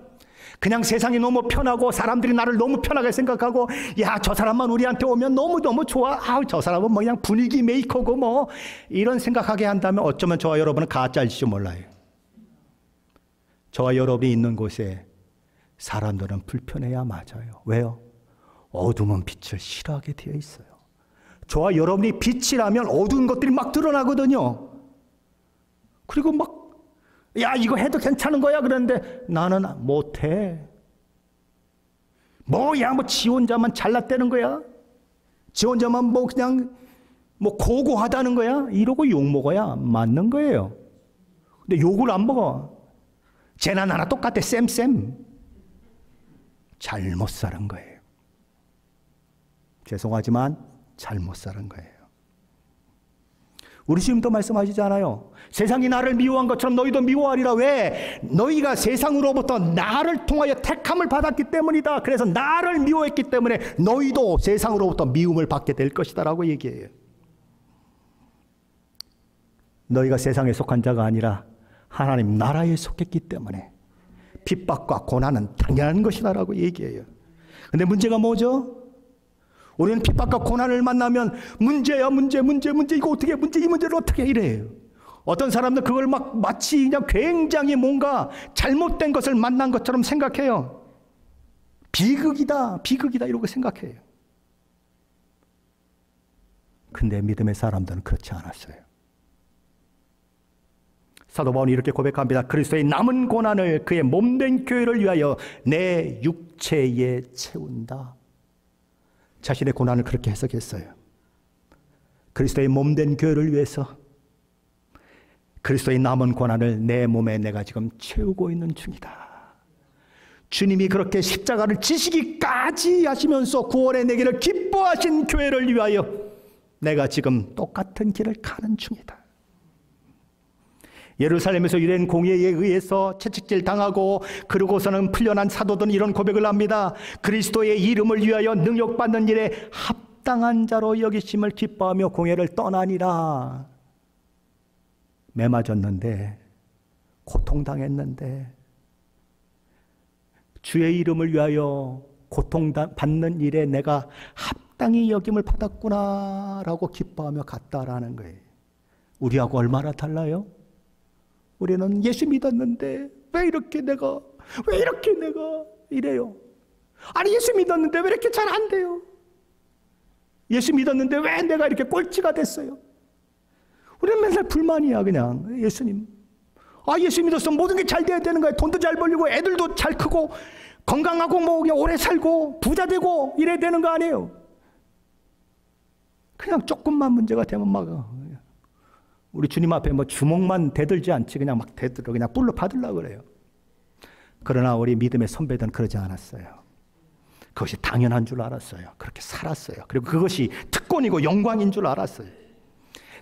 그냥 세상이 너무 편하고 사람들이 나를 너무 편하게 생각하고, 야, 저 사람만 우리한테 오면 너무너무 좋아. 저 사람은 뭐 그냥 분위기 메이커고 뭐 이런 생각하게 한다면 어쩌면 저와 여러분은 가짜일지 몰라요. 저와 여러분이 있는 곳에 사람들은 불편해야 맞아요. 왜요? 어둠은 빛을 싫어하게 되어 있어요. 저와 여러분이 빛이라면 어두운 것들이 막 드러나거든요. 그리고 막 야, 이거 해도 괜찮은 거야 그런데 나는 못해. 뭐야, 뭐 지 혼자만 잘났다는 거야? 지 혼자만 뭐 그냥 뭐 고고하다는 거야? 이러고 욕 먹어야 맞는 거예요. 근데 욕을 안 먹어. 쟤나 나나 똑같아. 쌤. 잘못 사는 거예요. 죄송하지만 잘못 사는 거예요. 우리 주님도 말씀하시잖아요. 세상이 나를 미워한 것처럼 너희도 미워하리라. 왜? 너희가 세상으로부터 나를 통하여 택함을 받았기 때문이다. 그래서 나를 미워했기 때문에 너희도 세상으로부터 미움을 받게 될 것이다 라고 얘기해요. 너희가 세상에 속한 자가 아니라 하나님 나라에 속했기 때문에 핍박과 고난은 당연한 것이다 라고 얘기해요. 근데 문제가 뭐죠? 우리는 핍박과 고난을 만나면 문제야, 문제, 이거 어떻게 해? 이 문제를 어떻게 해? 이래요. 어떤 사람들 그걸 막 마치 그냥 굉장히 뭔가 잘못된 것을 만난 것처럼 생각해요. 비극이다 이러고 생각해요. 근데 믿음의 사람들은 그렇지 않았어요. 사도 바울이 이렇게 고백합니다. 그리스도의 남은 고난을 그의 몸된 교회를 위하여 내 육체에 채운다. 자신의 고난을 그렇게 해석했어요. 그리스도의 몸된 교회를 위해서 그리스도의 남은 고난을 내 몸에 내가 지금 채우고 있는 중이다. 주님이 그렇게 십자가를 지시기까지 하시면서 구원의 내기를 기뻐하신 교회를 위하여 내가 지금 똑같은 길을 가는 중이다. 예루살렘에서 유대인 공회에 의해서 채찍질 당하고 그러고서는 풀려난 사도들은 이런 고백을 합니다. 그리스도의 이름을 위하여 능욕받는 일에 합당한 자로 여기심을 기뻐하며 공회를 떠나니라. 매맞았는데, 고통당했는데, 주의 이름을 위하여 고통받는 일에 내가 합당히 여김을 받았구나 라고 기뻐하며 갔다라는 거예요. 우리하고 얼마나 달라요? 우리는 예수 믿었는데 왜 이렇게 내가 이래요? 아니, 예수 믿었는데 왜 이렇게 잘 안 돼요? 예수 믿었는데 왜 내가 이렇게 꼴찌가 됐어요? 우리는 맨날 불만이야. 그냥 예수님, 예수 믿었어 모든 게 잘 돼야 되는 거야. 돈도 잘 벌리고 애들도 잘 크고 건강하고 뭐 그냥 오래 살고 부자 되고 이래야 되는 거 아니에요? 그냥 조금만 문제가 되면 막 우리 주님 앞에 뭐 주먹만 대들지 않지 그냥 막 대들어 그냥 뿔로 받으려고 그래요. 그러나 우리 믿음의 선배들은 그러지 않았어요. 그것이 당연한 줄 알았어요. 그렇게 살았어요. 그리고 그것이 특권이고 영광인 줄 알았어요.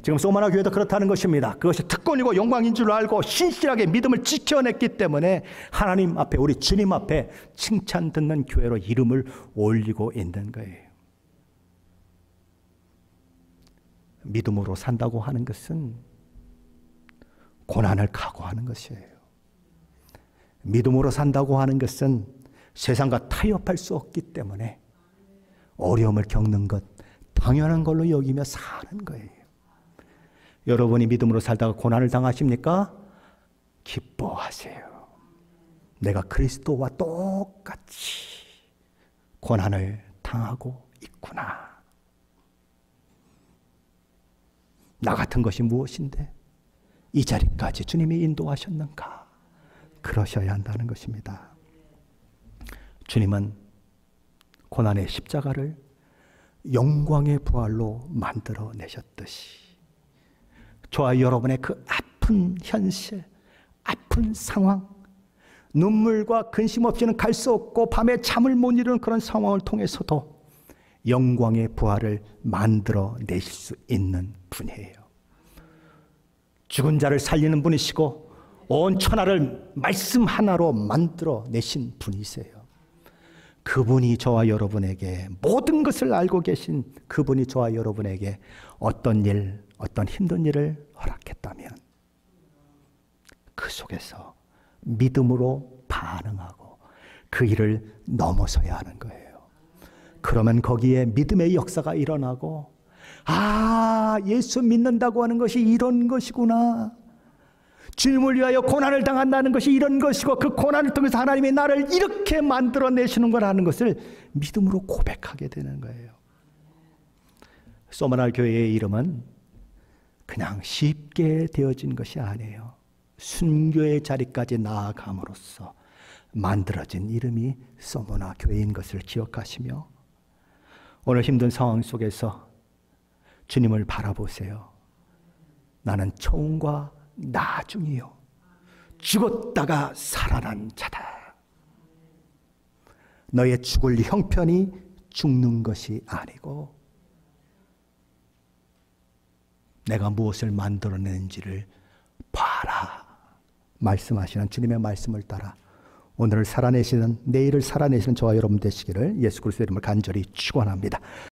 지금 소마나 교회도 그렇다는 것입니다. 그것이 특권이고 영광인 줄 알고 신실하게 믿음을 지켜냈기 때문에 하나님 앞에, 우리 주님 앞에 칭찬 듣는 교회로 이름을 올리고 있는 거예요. 믿음으로 산다고 하는 것은 고난을 각오하는 것이에요. 믿음으로 산다고 하는 것은 세상과 타협할 수 없기 때문에 어려움을 겪는 것 당연한 걸로 여기며 사는 거예요. 여러분이 믿음으로 살다가 고난을 당하십니까? 기뻐하세요. 내가 그리스도와 똑같이 고난을 당하고 있구나. 나 같은 것이 무엇인데 이 자리까지 주님이 인도하셨는가? 그러셔야 한다는 것입니다. 주님은 고난의 십자가를 영광의 부활로 만들어내셨듯이 저와 여러분의 그 아픈 현실, 아픈 상황, 눈물과 근심 없이는 갈 수 없고 밤에 잠을 못 이루는 그런 상황을 통해서도 영광의 부활을 만들어내실 수 있는 분이에요. 죽은 자를 살리는 분이시고 온 천하를 말씀 하나로 만들어내신 분이세요. 그분이 저와 여러분에게 모든 것을 알고 계신 그분이 저와 여러분에게 어떤 일, 어떤 힘든 일을 허락했다면 그 속에서 믿음으로 반응하고 그 일을 넘어서야 하는 거예요. 그러면 거기에 믿음의 역사가 일어나고, 아, 예수 믿는다고 하는 것이 이런 것이구나. 주님을 위하여 고난을 당한다는 것이 이런 것이고, 그 고난을 통해서 하나님이 나를 이렇게 만들어내시는 거라는 것을 믿음으로 고백하게 되는 거예요. 소머나 교회의 이름은 그냥 쉽게 되어진 것이 아니에요. 순교의 자리까지 나아감으로써 만들어진 이름이 소머나 교회인 것을 기억하시며, 오늘 힘든 상황 속에서 주님을 바라보세요. 나는 처음과 나중이요, 죽었다가 살아난 자다. 너의 죽을 형편이 죽는 것이 아니고 내가 무엇을 만들어내는지를 봐라 말씀하시는 주님의 말씀을 따라 오늘을 살아내시는, 내일을 살아내시는 저와 여러분 되시기를 예수 그리스도의 이름으로 간절히 축원합니다.